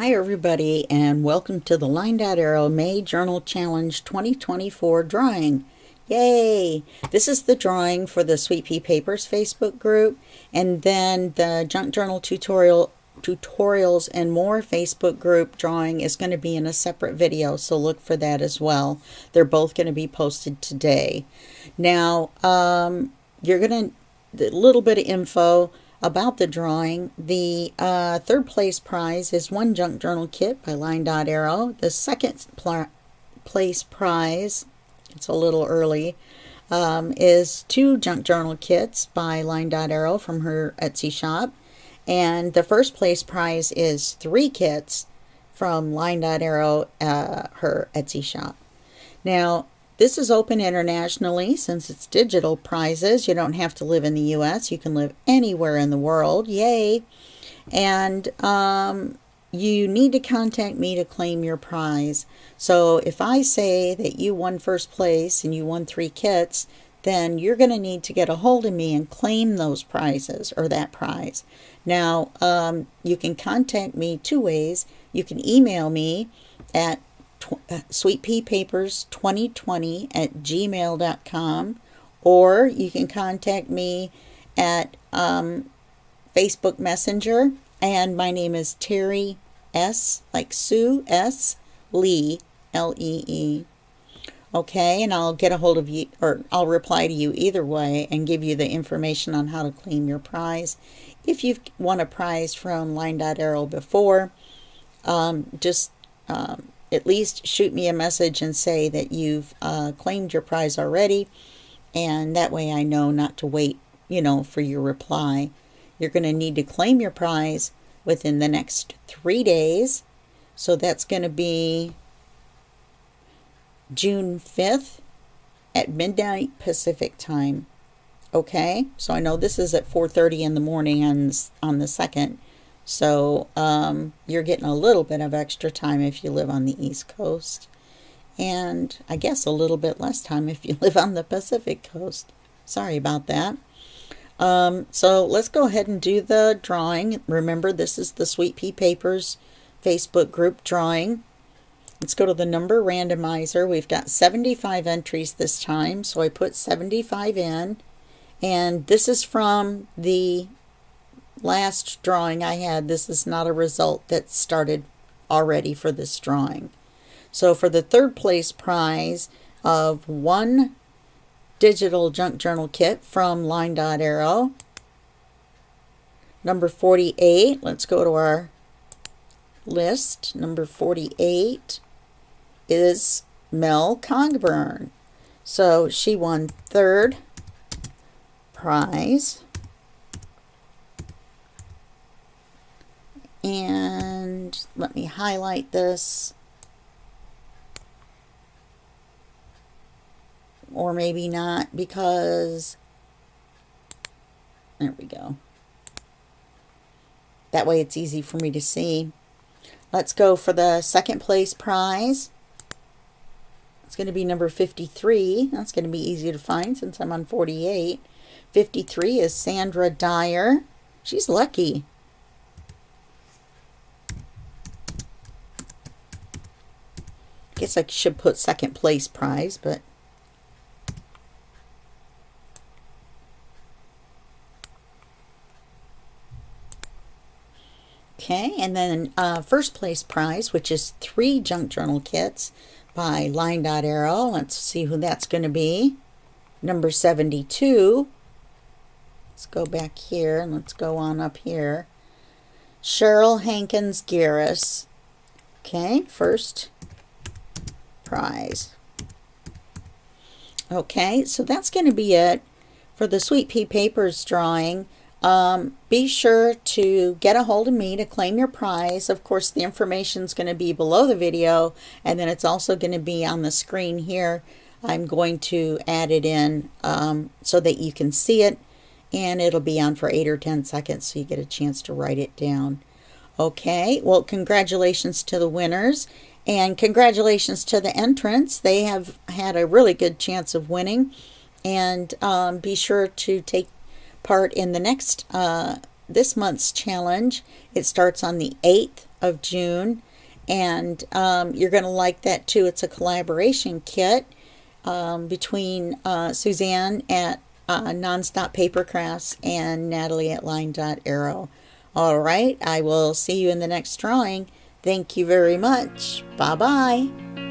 Hi everybody, and welcome to the LineDotArrow May Journal Challenge 2024 drawing. Yay! This is the drawing for the Sweet Pea Papers Facebook group, and then the Junk Journal Tutorials and More Facebook group drawing is going to be in a separate video, so look for that as well. They're both going to be posted today. Now, you're going to, a little bit of info about the drawing. The third place prize is one junk journal kit by LineDotArrow. The second place prize, it's a little early, is 2 junk journal kits by LineDotArrow from her Etsy shop. And the first place prize is 3 kits from LineDotArrow, her Etsy shop. Now, this is open internationally since it's digital prizes. You don't have to live in the U.S. You can live anywhere in the world. Yay! And you need to contact me to claim your prize. So if I say that you won first place and you won 3 kits, then you're going to need to get a hold of me and claim those prizes or that prize. Now, you can contact me 2 ways. You can email me at sweetpeapapers2020@gmail.com, or you can contact me at Facebook Messenger, and my name is Terry S, like Sue S, Lee, L-E-E. Okay, and I'll get a hold of you, or I'll reply to you either way and give you the information on how to claim your prize. If you've won a prize from LineDotArrow before, just at least shoot me a message and say that you've claimed your prize already, and that way I know not to wait, for your reply. You're going to need to claim your prize within the next 3 days, so that's going to be June 5th at midnight Pacific time. Okay, so I know this is at 4:30 in the morning on the 2nd. So you're getting a little bit of extra time if you live on the East Coast, and I guess a little bit less time if you live on the Pacific Coast. Sorry about that. So let's go ahead and do the drawing. Remember, this is the Sweet Pea Papers Facebook group drawing. Let's go to the number randomizer. We've got 75 entries this time, so I put 75 in, and this is from the last drawing I had. This is not a result that started already for this drawing. So for the third place prize of 1 digital junk journal kit from LineDotArrow, number 48, let's go to our list. Number 48 is Mel Cogburn. So she won 3rd prize. And let me highlight this, or maybe not, because there we go. That way it's easy for me to see. Let's go for the second place prize. It's going to be number 53. That's going to be easy to find since I'm on 48. 53 is Sandra Dyer. She's lucky. Guess I should put second place prize, but okay. And then first place prize, which is 3 junk journal kits by LineDotArrow. Let's see who that's going to be. Number 72. Let's go back here and let's go on up here. Cheryl Hankins Garris. Okay, first prize. Okay, so that's going to be it for the Sweet Pea Papers drawing. Be sure to get a hold of me to claim your prize. Of course, the information is going to be below the video, and then it's also going to be on the screen here. I'm going to add it in so that you can see it, and it'll be on for 8 or 10 seconds so you get a chance to write it down. Okay, well, congratulations to the winners. And congratulations to the entrants. They have had a really good chance of winning. And be sure to take part in the next this month's challenge. It starts on the 8th of June. And you're going to like that too. It's a collaboration kit between Suzanne at Nonstop Paper Crafts and Natalie at LineDotArrow. All right, I will see you in the next drawing. Thank you very much. Bye-bye.